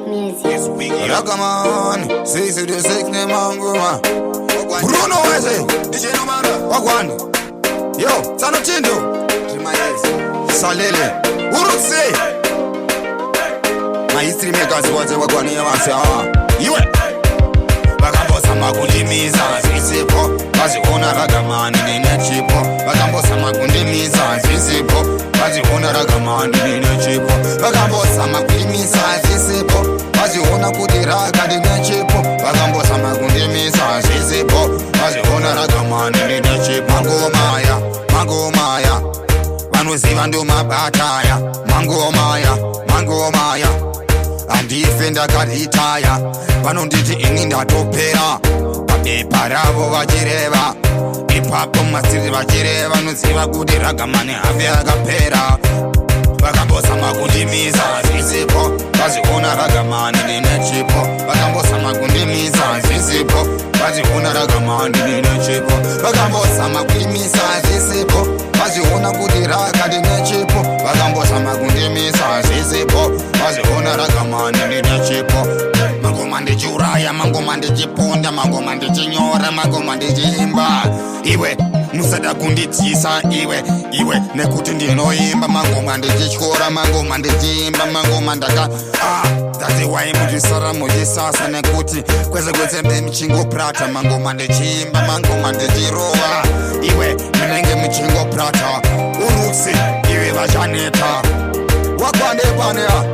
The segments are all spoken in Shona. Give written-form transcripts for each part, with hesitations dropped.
music. Ragaman, 6 name Manguma. Bruno Wese, DJ Nomada, Wagwan. Yo, Sano Chindo, Salele, Urutse. My history makers was a Wagwan Yamasa. You Bagambosa Magundimiza, Zisipo, Baziona Ragaman in a chipo, Bagambosa Magundimiza, Zisipo, Baziona Ragaman in a chipo, Bagambosa Magundimiza, Zisipo, Baziona Kudiraga in a chipo, Bagambosa Magundimiza, Zisipo, Baziona Ragaman in a chipo, Mango Maya, One was even do my bataya, Mango Maya. And defender got retire. Vanonditi ininda topera. Pape paravo vachireva. Ipapo masiri vachireva. Nuziva kuti ragamani avya agapera. Vakambosa magundimiza zisipo. Vaziona ragamani nenechipo. Vakambosa magundimiza zisipo. Vaziona ragamani nenechipo. Vakambosa magundimiza zisipo. Vaziona kuti ragadi nechipo. Vakambosa magundimiza zisipo. Vaziona ragamani nenechipo. Mangoma ndichuraya, mangoma ndichiponda, mangoma ndichinyora, mangoma ndichimba. Iwe musada kunditsisa iwe nekuti ndinoimba mangoma ndichichora, mangoma ndichimba, mangoma ndaka dati waimudisara mudisasa nekuti kweze michingo prata, mangoma ndichimba, mangoma ndichirova. Iwe minenge michingo prata, urusi iwe vachaneta wakwandepanea.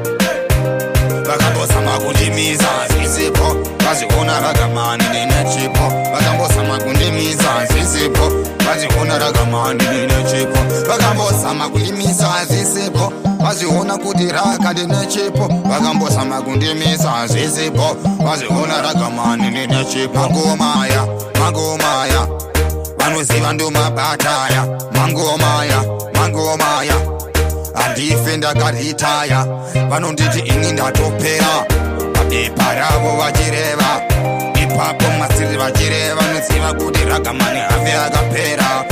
Vakambosa magundimiza zisipo, vaziona ragamani nenechipo. Vakambosa magundimiza zisipo, vaziona ragamani nenechipo. Vakambosa magundimiza zisipo, vaziona kuti rakadi nechipo. Vakambosa magundimiza zisipo, vaziona ragamani nenechipo. Mango Maya, vanoziva nduma bataya. Mango Maya. Defender got retire. Vanonditi ininda topera. Pape paravo vachireva. Ipapo masiri vachireva. Nuziva kuti ragamani avya agapera.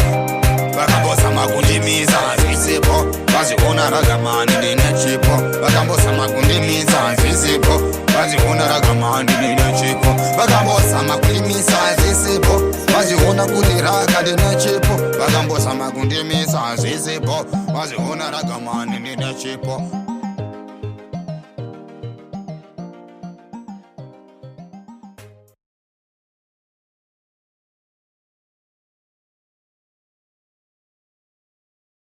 Vakambosa magundimiza zisipo. Vaziona ragamani nenechipo. Vakambosa magundimiza zisipo. Vaziona ragamani nenechipo. Vakambosa magundimiza zisipo. Vaziona kuti ragadi nechipo. Vakambosa magundimiza zisipo. Vaziona ragamani nenechipo.